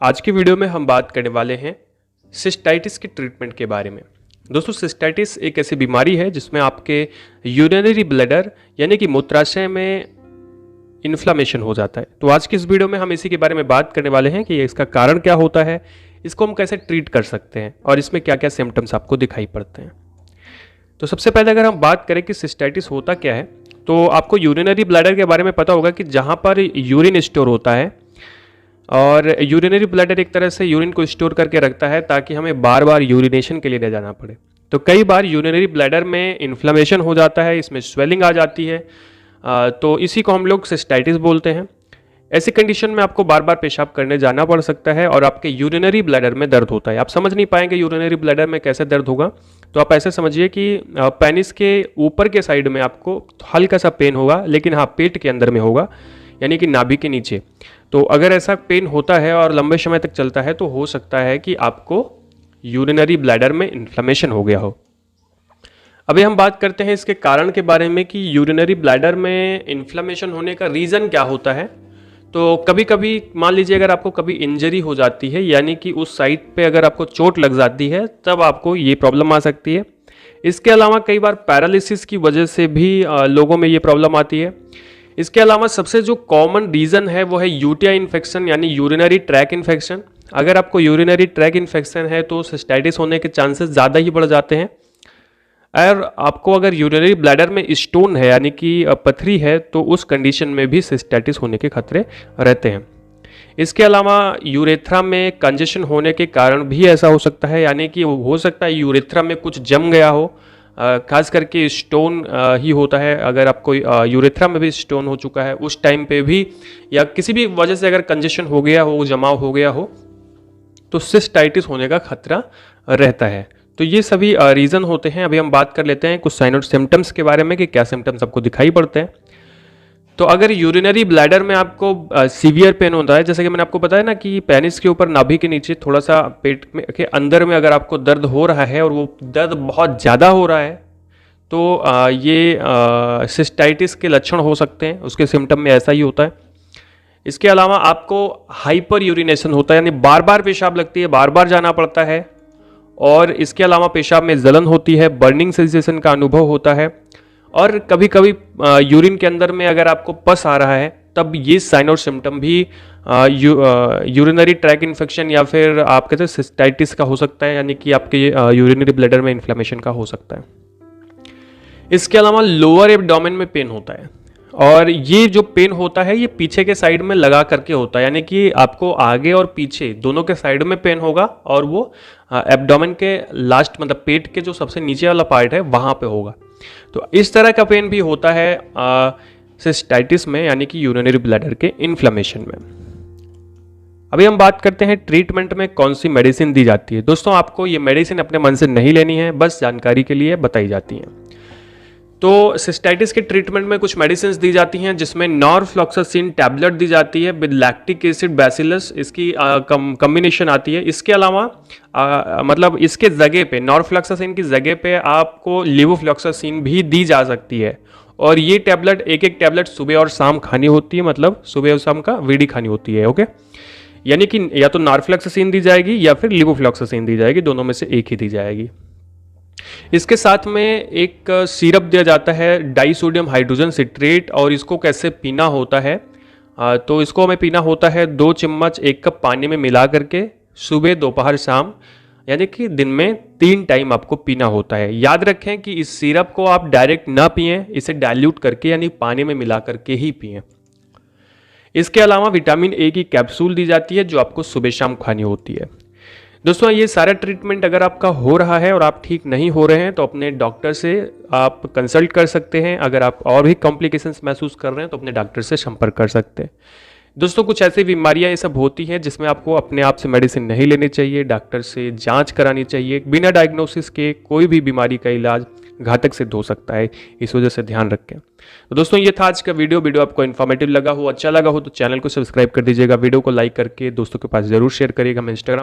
आज की वीडियो में हम बात करने वाले हैं सिस्टाइटिस के ट्रीटमेंट के बारे में। दोस्तों, सिस्टाइटिस एक ऐसी बीमारी है जिसमें आपके यूरिनरी ब्लैडर यानी कि मूत्राशय में इन्फ्लामेशन हो जाता है। तो आज की इस वीडियो में हम इसी के बारे में बात करने वाले हैं कि इसका कारण क्या होता है, इसको हम कैसे ट्रीट कर सकते हैं और इसमें क्या क्या सिम्टम्स आपको दिखाई पड़ते हैं। तो सबसे पहले अगर हम बात करें कि सिस्टाइटिस होता क्या है, तो आपको यूरिनरी ब्लैडर के बारे में पता होगा कि जहाँ पर यूरिन स्टोर होता है, और यूरिनरी ब्लैडर एक तरह से यूरिन को स्टोर करके रखता है ताकि हमें बार बार यूरिनेशन के लिए न जाना पड़े। तो कई बार यूरिनरी ब्लैडर में इन्फ्लेमेशन हो जाता है, इसमें स्वेलिंग आ जाती है, तो इसी को हम लोग सिस्टाइटिस बोलते हैं। ऐसी कंडीशन में आपको बार बार पेशाब करने जाना पड़ सकता है और आपके यूरिनरी ब्लैडर में दर्द होता है। आप समझ नहीं पाएंगे यूरिनरी ब्लैडर में कैसे दर्द होगा, तो आप ऐसे समझिए कि पेनिस के ऊपर के साइड में आपको हल्का सा पेन होगा, लेकिन हाँ पेट के अंदर में होगा, यानी कि नाभि के नीचे। तो अगर ऐसा पेन होता है और लंबे समय तक चलता है तो हो सकता है कि आपको यूरिनरी ब्लैडर में इन्फ्लेमेशन हो गया हो। अभी हम बात करते हैं इसके कारण के बारे में कि यूरिनरी ब्लैडर में इन्फ्लेमेशन होने का रीज़न क्या होता है। तो कभी कभी मान लीजिए अगर आपको कभी इंजरी हो जाती है, यानी कि उस साइट पे अगर आपको चोट लग जाती है, तब आपको ये प्रॉब्लम आ सकती है। इसके अलावा कई बार पैरालिसिस की वजह से भी लोगों में ये प्रॉब्लम आती है। इसके अलावा सबसे जो कॉमन रीज़न है वो है यूटीआई इन्फेक्शन, यानी यूरिनरी ट्रैक इन्फेक्शन। अगर आपको यूरिनरी ट्रैक इन्फेक्शन है तो सिस्टाइटिस होने के चांसेस ज़्यादा ही बढ़ जाते हैं। और आपको अगर यूरिनरी ब्लैडर में स्टोन है यानी कि पथरी है, तो उस कंडीशन में भी सिस्टाइटिस होने के खतरे रहते हैं। इसके अलावा यूरेथ्रा में कंजेशन होने के कारण भी ऐसा हो सकता है, यानी कि हो सकता है यूरेथ्रा में कुछ जम गया हो, खास करके स्टोन ही होता है। अगर आपको यूरेथ्रा में भी स्टोन हो चुका है उस टाइम पे भी, या किसी भी वजह से अगर कंजेशन हो गया हो, जमाव हो गया हो, तो सिस्टाइटिस होने का खतरा रहता है। तो ये सभी रीज़न होते हैं। अभी हम बात कर लेते हैं कुछ साइन और सिम्टम्स के बारे में कि क्या सिम्टम्स आपको दिखाई पड़ते हैं। तो अगर यूरिनरी ब्लैडर में आपको सीवियर पेन होता है, जैसे कि मैंने आपको बताया ना कि पेनिस के ऊपर नाभि के नीचे थोड़ा सा पेट में के अंदर में अगर आपको दर्द हो रहा है और वो दर्द बहुत ज़्यादा हो रहा है, तो ये सिस्टाइटिस के लक्षण हो सकते हैं। उसके सिम्टम में ऐसा ही होता है। इसके अलावा आपको हाइपर यूरिनेशन होता है, यानी बार बार पेशाब लगती है, बार बार जाना पड़ता है। और इसके अलावा पेशाब में जलन होती है, बर्निंग सेंसेशन का अनुभव होता है, और कभी कभी यूरिन के अंदर में अगर आपको पस आ रहा है, तब ये साइन और सिम्टम भी यूरिनरी ट्रैक इन्फेक्शन या फिर आप कहते हैं सिस्टाइटिस का हो सकता है, यानी कि आपके यूरिनरी ब्लैडर में इन्फ्लेमेशन का हो सकता है। इसके अलावा लोअर एब्डोमेन में पेन होता है, और ये जो पेन होता है ये पीछे के साइड में लगा करके होता है, यानी कि आपको आगे और पीछे दोनों के साइड में पेन होगा, और वो एब्डोमेन के लास्ट मतलब पेट के जो सबसे नीचे वाला पार्ट है वहाँ पे होगा। तो इस तरह का पेन भी होता है सिस्टाइटिस में, यानी कि यूरिनरी ब्लैडर के इन्फ्लेमेशन में। अभी हम बात करते हैं ट्रीटमेंट में कौन सी मेडिसिन दी जाती है। दोस्तों, आपको ये मेडिसिन अपने मन से नहीं लेनी है, बस जानकारी के लिए बताई जाती हैं। तो सिस्टाइटिस के ट्रीटमेंट में कुछ मेडिसिन दी जाती हैं, जिसमें नॉरफ्लॉक्सासिन टैबलेट दी जाती है विद लैक्टिक एसिड बैसिलस, इसकी कॉम्बिनेशन आती है। इसके अलावा मतलब इसके जगह पे, नॉरफ्लॉक्सासिन की जगह पे आपको लिवोफ्लॉक्सासिन भी दी जा सकती है। और ये टैबलेट एक टैबलेट सुबह और शाम खानी होती है, मतलब सुबह और शाम का वीडी खानी होती है। ओके, यानी कि या तो नॉरफ्लॉक्सासिन दी जाएगी या फिर लिवोफ्लॉक्सासिन दी जाएगी, दोनों में से एक ही दी जाएगी। इसके साथ में एक सिरप दिया जाता है डाइसोडियम हाइड्रोजन सिट्रेट, और इसको कैसे पीना होता है, तो इसको हमें पीना होता है 2 चम्मच 1 कप पानी में मिला करके, सुबह दोपहर शाम, यानी कि दिन में 3 टाइम आपको पीना होता है। याद रखें कि इस सिरप को आप डायरेक्ट ना पिएं, इसे डाइल्यूट करके यानी पानी में मिला करके ही पिएं। इसके अलावा विटामिन ए की कैप्सूल दी जाती है जो आपको सुबह शाम खानी होती है। दोस्तों, ये सारा ट्रीटमेंट अगर आपका हो रहा है और आप ठीक नहीं हो रहे हैं तो अपने डॉक्टर से आप कंसल्ट कर सकते हैं। अगर आप और भी कॉम्प्लिकेशंस महसूस कर रहे हैं तो अपने डॉक्टर से संपर्क कर सकते हैं। दोस्तों, कुछ ऐसी बीमारियां ये सब होती हैं जिसमें आपको अपने आप से मेडिसिन नहीं लेनी चाहिए, डॉक्टर से जांच करानी चाहिए। बिना डायग्नोसिस के कोई भी बीमारी का इलाज घातक सिद्ध हो सकता है, इस वजह से ध्यान रखें। तो दोस्तों, ये था आज का वीडियो आपको इन्फॉर्मेटिव लगा हो, अच्छा लगा हो तो चैनल को सब्सक्राइब कर दीजिएगा, वीडियो को लाइक करके दोस्तों के पास जरूर शेयर करिएगा। मैं इंस्टाग्राम